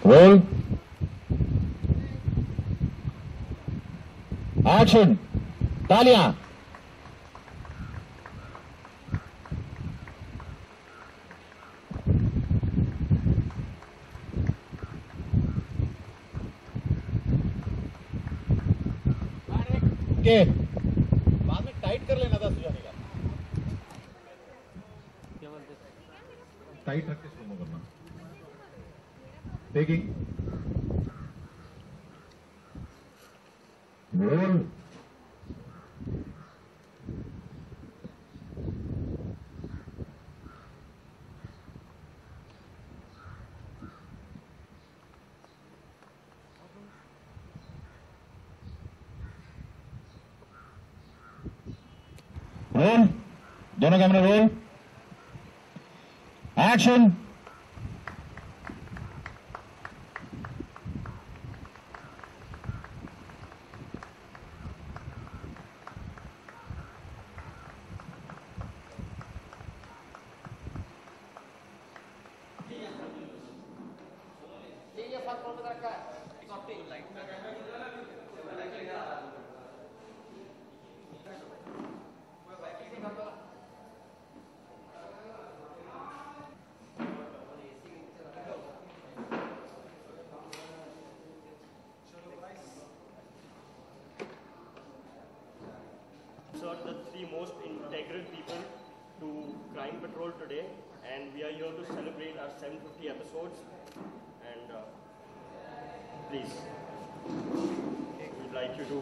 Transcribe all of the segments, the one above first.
Roll action, तालियां। के बाद में टाइट कर लेना था सुजानी का। टाइट रख के स्लो करना। टेकिंग रोल रोल, दोनों camera roll action. Are the three most integral people to Crime Patrol today, and we are here to celebrate our 750 episodes. And please, we'd like you to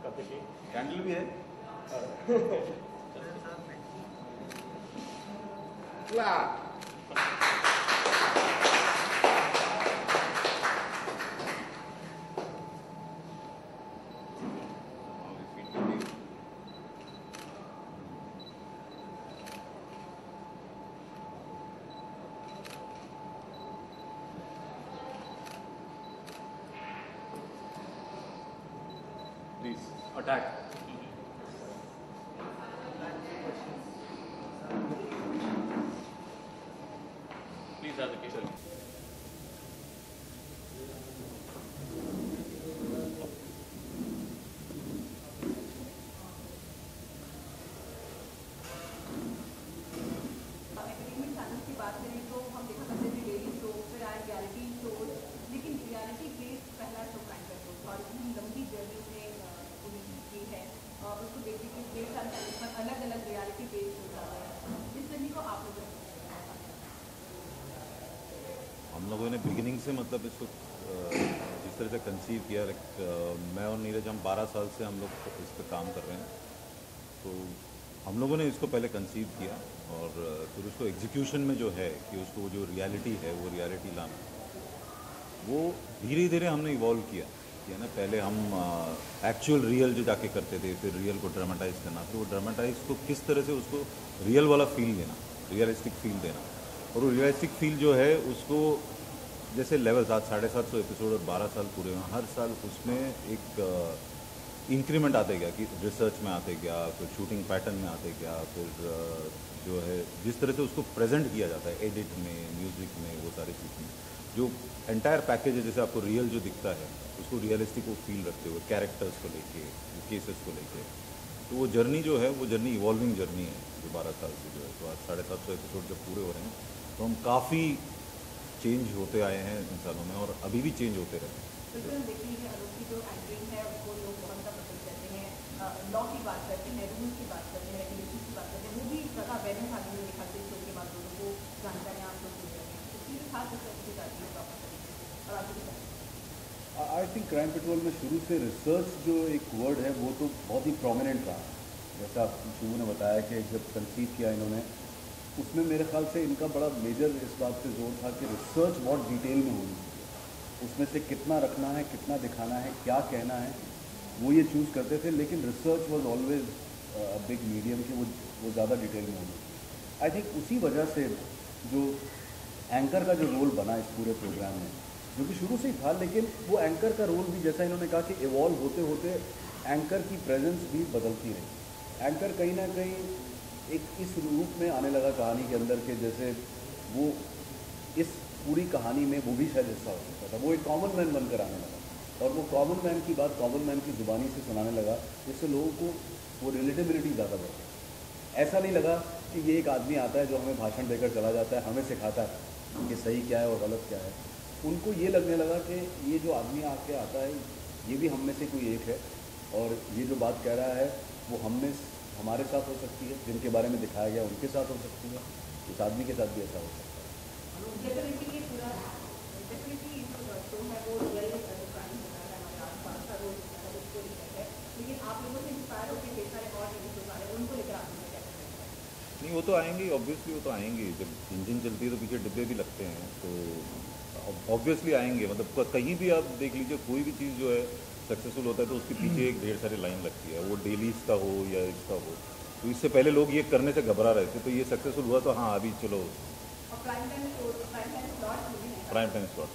cut the cake. Candle भी है। Please attack. Please have the case. Entertainment channel की बात करें तो हम देखा करते थे डेली शो, फिर आए रियलिटी शोज, लेकिन रियलिटी बेस्ड पहला शो क्राइम पेट्रोल और इतनी लंबी जर्नी उसने पूरी की है और उसको बेसिकली 1.5 साल पहले पर अलग अलग रियलिटी बेस्ड शोज आ रहे हैं। इस जर्नी को आप लोग हम लोगों ने बिगिनिंग से मतलब इसको जिस तरह से कंसीव किया, मैं और नीरज हम 12 साल से हम लोग इस पर काम कर रहे हैं। तो हम लोगों ने इसको पहले कंसीव किया और फिर उसको एग्जीक्यूशन में जो है कि उसको जो रियलिटी है वो रियलिटी लाना, वो धीरे धीरे हमने इवॉल्व किया कि है ना। पहले हम एक्चुअल रियल जो जाके करते थे, फिर रियल को ड्रामेटाइज करना, फिर वो ड्रामेटाइज को किस तरह से उसको रियल वाला फील देना, रियलिस्टिक फील देना। और वो रियलिस्टिक फील जो है उसको जैसे लेवल 750 एपिसोड और 12 साल पूरे हुए, हर साल उसमें एक इंक्रीमेंट आते गया कि रिसर्च में आते गया, फिर शूटिंग पैटर्न में आते गया, फिर जो है जिस तरह से उसको प्रेजेंट किया जाता है एडिट में, म्यूज़िक में, वो सारी चीज़ें जो एंटायर पैकेज है, जैसे आपको रियल जो दिखता है उसको रियलिस्टिक को फील रखते हुए, कैरेक्टर्स को लेके, केसेस को लेके। तो वो जर्नी जो है वो जर्नी इवॉल्विंग जर्नी है जो 12 साल से जो है। तो आज 750 एपिसोड जब पूरे हो रहे हैं तो हम काफ़ी चेंज होते आए हैं इन सालों में और अभी भी चेंज होते रहे हैं। बिल्कुल देखिए कि आरोप की जो एंकरिंग है उसको लोग बहुत ज़्यादा पसंद करते हैं, लॉ की बात करते हैं, रूल्स की बात करते हैं, रेगुलेशन की बात करते हैं, वो भी ज़्यादा अवेयरनेस आने में दिखाते हैं शो के बाद लोगों को जानकारियाँ आप लोग दे रहे हैं। इसकी भी खास अच्छी जाती है प्रॉपर तरीके से और आगे भी आई थिंक क्राइम पेट्रोल में शुरू से रिसर्च जो एक वर्ड है वो तो बहुत ही प्रोमिनेंट रहा। जैसा शुरू ने बताया कि जब कंसीव किया इन्होंने, उसमें मेरे ख्याल से इनका बड़ा मेजर इस बात पे जोर था कि रिसर्च बहुत डिटेल में होनी चाहिए, उसमें से कितना रखना है, कितना दिखाना है, क्या कहना है, वो ये चूज़ करते थे। लेकिन research was always big medium कि वो ज़्यादा डिटेल में होनी चाहिए। आई थिंक उसी वजह से जो एंकर का जो रोल बना इस पूरे प्रोग्राम में, जो कि शुरू से ही था, लेकिन वो एंकर का रोल भी जैसा इन्होंने कहा कि इवॉल्व होते होते एंकर की प्रेजेंस भी बदलती रही। एंकर कहीं ना कहीं एक इस रूप में आने लगा कहानी के अंदर के जैसे वो इस पूरी कहानी में वो भी शायद हिस्सा हो सकता था। वो एक कॉमन मैन बनकर आने लगा और वो कॉमन मैन की बात कॉमन मैन की ज़ुबानी से सुनाने लगा, जिससे लोगों को वो रिलेटेबिलिटी ज़्यादा बढ़ती। ऐसा नहीं लगा कि ये एक आदमी आता है जो हमें भाषण देकर चला जाता है, हमें सिखाता है कि सही क्या है और गलत क्या है। उनको ये लगने लगा कि ये जो आदमी आके आता है ये भी हम में से कोई एक है और ये जो बात कह रहा है वो हमारे साथ हो सकती है, जिनके बारे में दिखाया गया उनके साथ हो सकती है, इस आदमी के साथ भी ऐसा हो सकता है। डेफिनेटली ये पूरा डेफिनेटली शो है वो रियल क्राइम होता है हमारे आसपास का रोल होता है उसको लेकर है, लेकिन आप लोगों से इंस्पायर होकर ढेर सारे और टीवी शोज आ रहे हैं उनको लेकर आते हैं कैसे? नहीं, वो तो आएंगे, ऑब्वियसली वो तो आएंगे। जब इंजन चलती है तो पीछे डिब्बे भी लगते हैं, तो ऑब्वियसली आएंगे। मतलब कहीं भी आप देख लीजिए, कोई भी चीज़ जो है सक्सेसफुल होता है तो उसके पीछे एक ढेर सारी लाइन लगती है, वो डेलीज का हो या इसका हो। तो इससे पहले लोग ये करने से घबरा रहे थे, तो ये सक्सेसफुल हुआ तो हाँ अभी चलो और प्राइम टाइम स्लॉट भी है। Prime time slot.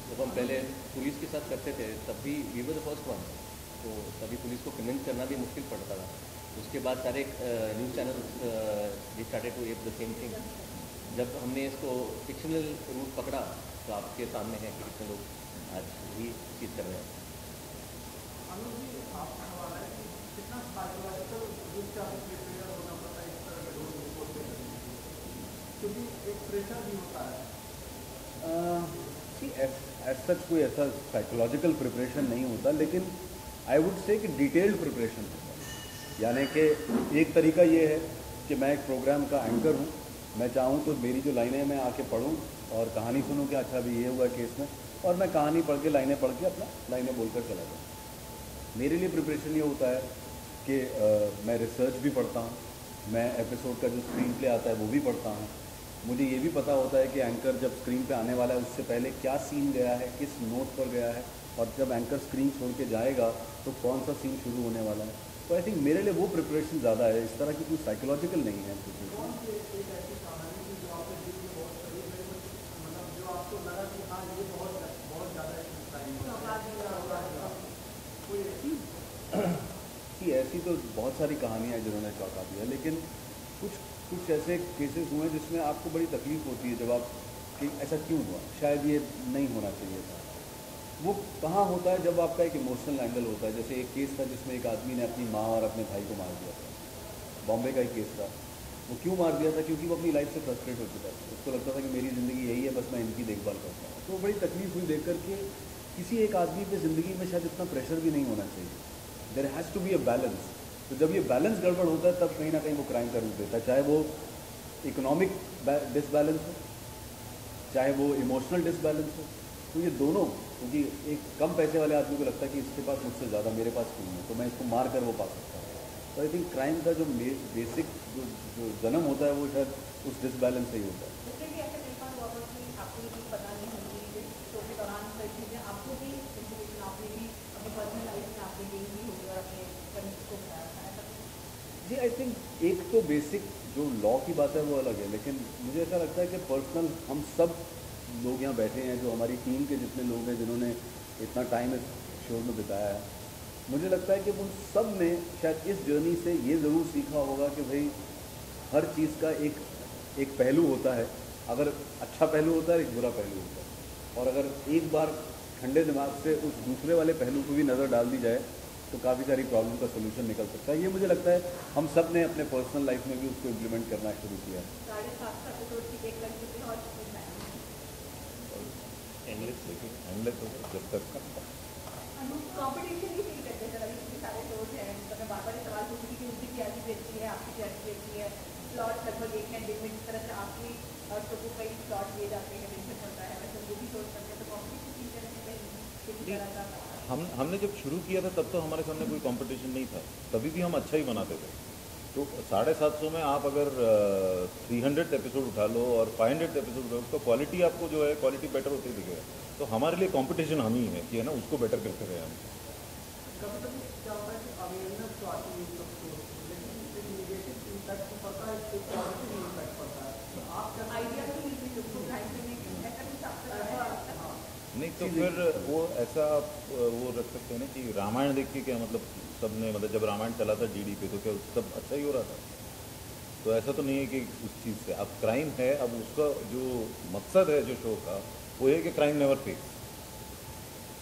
जब हम पहले पुलिस के साथ करते थे तब भी we were the first one, तो तभी पुलिस को कन्विंस करना भी मुश्किल पड़ता था। उसके बाद सारे news channel we started to ape the same thing. जब हमने इसको फिक्शनल रूट पकड़ा तो आपके सामने है कि कितने लोग आज भी चीज़ कर रहे हैं। एज सच कोई ऐसा साइकोलॉजिकल प्रिपरेशन नहीं होता, लेकिन आई वुड से कि डिटेल्ड प्रिपरेशन होता है। यानी कि एक तरीका ये है कि मैं एक प्रोग्राम का एंकर हूँ, मैं चाहूँ तो मेरी जो लाइनें मैं आके पढ़ूँ और कहानी सुनूँ कि अच्छा अभी ये हुआ केस में, और मैं कहानी पढ़ के लाइनें पढ़ के अपना लाइनें बोलकर चला जाऊँ। मेरे लिए प्रिपरेशन ये होता है कि मैं रिसर्च भी पढ़ता हूँ, मैं एपिसोड का जो स्क्रीन प्ले आता है वो भी पढ़ता हूँ। मुझे ये भी पता होता है कि एंकर जब स्क्रीन पे आने वाला है उससे पहले क्या सीन गया है, किस नोट पर गया है, और जब एंकर स्क्रीन छोड़ के जाएगा तो कौन सा सीन शुरू होने वाला है। तो आई थिंक मेरे लिए वो प्रिपरेशन ज़्यादा है, इस तरह की कोई साइकोलॉजिकल नहीं है कि ऐसी तो बहुत सारी कहानियाँ हैं जिन्होंने चौंका दिया, लेकिन कुछ ऐसे केसेस हुए हैं जिसमें आपको बड़ी तकलीफ होती है जब आप कि ऐसा क्यों हुआ, शायद ये नहीं होना चाहिए था। वो कहाँ होता है जब आपका एक इमोशनल एंगल होता है। जैसे एक केस था जिसमें एक आदमी ने अपनी माँ और अपने भाई को मार दिया था, बॉम्बे का एक केस था। वो क्यों मार दिया था? क्योंकि वो अपनी लाइफ से फ्रस्ट्रेट हो चुका था, उसको लगता था कि मेरी ज़िंदगी यही है, बस मैं इनकी देखभाल करता हूँ। तो बड़ी तकलीफ हुई देख करके। किसी एक आदमी पे ज़िंदगी में शायद इतना प्रेशर भी नहीं होना चाहिए। There has to be a balance. तो जब ये बैलेंस गड़बड़ होता है तब कहीं ना कहीं वो क्राइम का रूप देता है, चाहे वो इकोनॉमिक डिसबैलेंस हो, चाहे वो इमोशनल डिसबैलेंस हो। तो ये दोनों, क्योंकि एक कम पैसे वाले आदमी को लगता है कि इसके पास मुझसे ज़्यादा मेरे पास क्यों है, तो मैं इसको मार कर वो पा सकता हूँ। तो आई थिंक क्राइम का जो बेसिक जो जन्म होता है वो शायद उस डिसबैलेंस से ही होता है। डेफिनेटली ऐसा कई बार हुआ कि आपको ये चीज़ पता नहीं होगी, शो के दौरान कई चीज़ें आपको भी इंफॉर्मेशन आपने भी अपनी पर्सनल लाइफ में आपने गेन भी होगी और अपने कलीग्स को बताया था, ऐसा कुछ? जी, आई थिंक एक तो बेसिक जो लॉ की बात है वो अलग है, लेकिन मुझे ऐसा लगता है कि पर्सनल हम सब लोग यहाँ बैठे हैं, जो हमारी टीम के जितने लोग हैं जिन्होंने इतना टाइम इस शो में बिताया है, मुझे लगता है कि उन सब ने शायद इस जर्नी से ये ज़रूर सीखा होगा कि भाई हर चीज़ का एक पहलू होता है। अगर अच्छा पहलू होता है, एक बुरा पहलू होता है, और अगर एक बार ठंडे दिमाग से उस दूसरे वाले पहलू को भी नज़र डाल दी जाए तो काफ़ी सारी प्रॉब्लम का सोल्यूशन निकल सकता है। ये मुझे लगता है हम सब ने अपने पर्सनल लाइफ में भी उसको इम्प्लीमेंट करना शुरू किया। 7.5 एपिसोड की एक लग चुकी है और एंडलेस जब तक कॉम्पिटिशन ही फील करते हैं। अभी इतने सारे शोज हैं, तो मैं बार बार ये सवाल पूछूंगी कि उनकी तैयारी भी अच्छी है, आपकी तैयारी भी अच्छी है, स्लॉट लगभग एक है दिन में, जिस तरह से आपकी शो को कई स्लॉट दिए जाते हैं, टेंशन चलता है, वैसे वो भी सोच सकते हैं। तो कॉम्पिटिशन फील करने से कहीं किसी तरह का हमने जब शुरू किया था तब तो हमारे सामने कोई कंपटीशन नहीं था, तभी भी हम अच्छा ही बनाते थे। तो 750 में आप अगर 300 एपिसोड उठा लो और 500 एपिसोड उठा लो तो क्वालिटी आपको जो है क्वालिटी बेटर होती दिखेगा। तो हमारे लिए कंपटीशन हम ही है कि है ना, उसको बेटर करते रहे हम। कभी-कभी क्या होता है कि अवेयरनेस तो आती है सब तो, लेकिन एक नेगेटिव इम्पैक्ट तो पड़ता है, एक पॉजिटिव इम्पैक्ट पड़ता है। तो आप क्या आइडिया तो मिलती है उसको क्राइम करने की, ऐसा कुछ आपका है? नहीं तो फिर वो ऐसा आप वो रख सकते हैं ना कि रामायण देख के क्या मतलब सबने, मतलब जब रामायण चला था डीडी पे तो क्या सब अच्छा ही हो रहा था? तो ऐसा तो नहीं है कि उस चीज़ से अब क्राइम है, अब उसका जो मकसद है जो शो का वो है कि क्राइम नेवर फेल्स,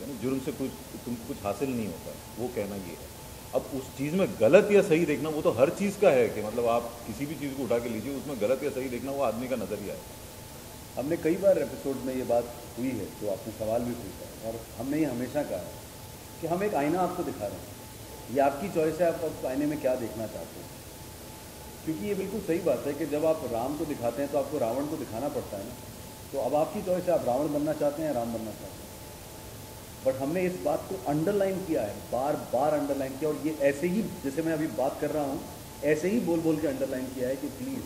यानी जुर्म से तुमको कुछ हासिल नहीं होता, वो कहना ये है। अब उस चीज़ में गलत या सही देखना वो तो हर चीज़ का है कि मतलब आप किसी भी चीज़ को उठा के लीजिए, उसमें गलत या सही देखना वो आदमी का नज़रिया है। हमने कई बार एपिसोड में ये बात हुई है, जो आपने सवाल भी पूछा, और हमने ये हमेशा कहा है कि हम एक आईना आपको दिखा रहे हैं, ये आपकी चॉइस है, आप आईने में क्या देखना चाहते हैं। क्योंकि ये बिल्कुल सही बात है कि जब आप राम को दिखाते हैं तो आपको रावण को दिखाना पड़ता है ना, तो अब आपकी चॉइस है, आप रावण बनना चाहते हैं या राम बनना चाहते हैं। बट हमने इस बात को अंडरलाइन किया है, बार बार अंडरलाइन किया, और ये ऐसे ही जैसे मैं अभी बात कर रहा हूँ ऐसे ही बोल बोल के अंडरलाइन किया है कि प्लीज़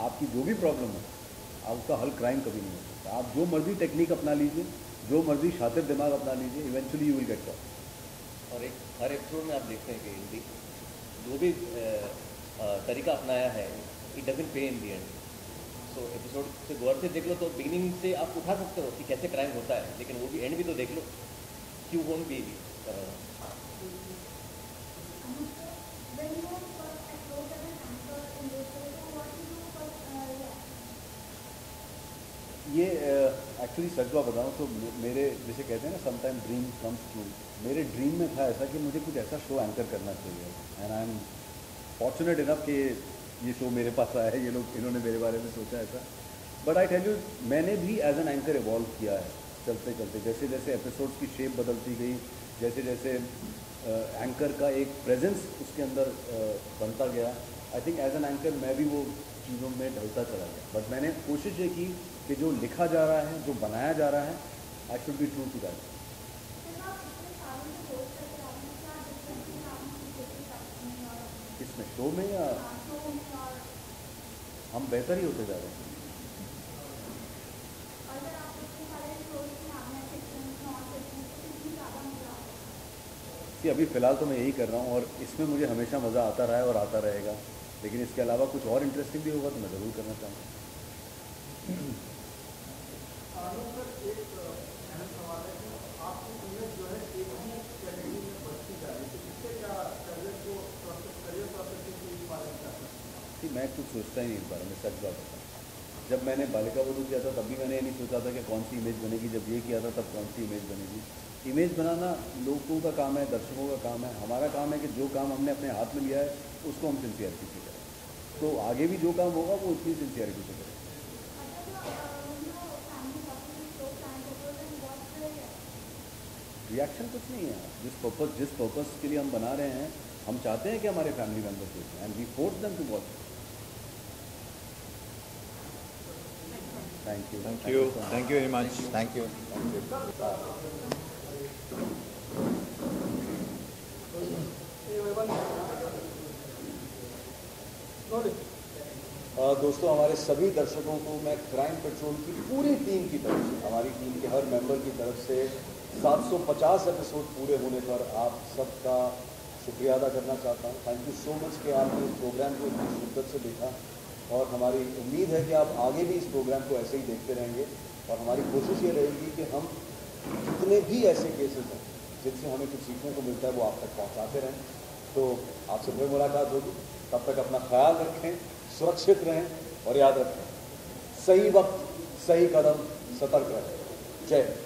आपकी जो भी प्रॉब्लम है आप उसका हल क्राइम कभी नहीं हो सकता। आप जो मर्जी टेक्निक अपना लीजिए, जो मर्जी शातिर दिमाग अपना लीजिए, eventually you will get caught. और हर एपिसोड में आप देखते हैं कि हिंदी जो भी तरीका अपनाया है इट डजंट पे इन दी एंड। सो एपिसोड से गौर से देख लो तो बिगिनिंग से आप उठा सकते हो कि कैसे क्राइम होता है, लेकिन वो भी एंड भी तो देख लो, क्यों वोंट बी। ये एक्चुअली सच बात बताऊँ तो मेरे जैसे कहते हैं ना समटाइम ड्रीम कम्स ट्रू, मेरे ड्रीम में था ऐसा कि मुझे कुछ ऐसा शो एंकर करना चाहिए, and I am fortunate enough कि ये शो मेरे पास आया है, ये लोग इन्होंने मेरे बारे में सोचा ऐसा। बट आई टेल यू, मैंने भी एज एन एंकर इवॉल्व किया है चलते चलते, जैसे जैसे एपिसोड्स की शेप बदलती गई, जैसे जैसे एंकर का एक प्रेजेंस उसके अंदर बनता गया, I think as an anchor मैं भी वो चीज़ों में ढलता चला गया। बट मैंने कोशिश ये की कि जो लिखा जा रहा है, जो बनाया जा रहा है, I should be true to that. इसमें शो में या हम बेहतर ही होते जा रहे हैं। कि अभी फ़िलहाल तो मैं यही कर रहा हूँ और इसमें मुझे हमेशा मज़ा आता रहा है और आता रहेगा, लेकिन इसके अलावा कुछ और इंटरेस्टिंग भी होगा तो मैं ज़रूर करना चाहूँगा। मैं कुछ सोचता ही नहीं इस बारे में, सच बात बताऊँ। जब मैंने बालिका वधू किया था तब भी मैंने ये नहीं सोचा था कि कौन सी इमेज बनेगी, जब ये किया था तब कौन सी इमेज बनेगी। इमेज बनाना लोगों का काम है, दर्शकों का काम है, हमारा काम है कि जो काम हमने अपने हाथ में लिया है उसको हम सिंसियरिटी से करें, तो आगे भी जो काम होगा वो उतनी सिंसियरिटी से करें। रिएक्शन कुछ नहीं है, जिस पर्पस के लिए हम बना रहे हैं, हम चाहते हैं कि हमारे फैमिली मेम्बर्स देखें, and we force them to watch. Thank you very much, thank you. दोस्तों, हमारे सभी दर्शकों को मैं क्राइम पेट्रोल की पूरी टीम की तरफ से, हमारी टीम के हर मेंबर की तरफ से 750 एपिसोड पूरे होने पर आप सबका शुक्रिया अदा करना चाहता हूँ। थैंक यू सो मच कि आपने इस प्रोग्राम को इतनी शिद्दत से देखा, और हमारी उम्मीद है कि आप आगे भी इस प्रोग्राम को ऐसे ही देखते रहेंगे, और हमारी कोशिश ये रहेगी कि हम जितने भी ऐसे केसेस हैं जिनसे हमें कुछ सीखने को मिलता है वो आप तक पहुँचाते रहें। तो आपसे फिर मुलाकात होगी, तब तक अपना ख्याल रखें, सुरक्षित रहें, और याद रखें सही वक्त सही कदम, सतर्क रहें। जय हिंद।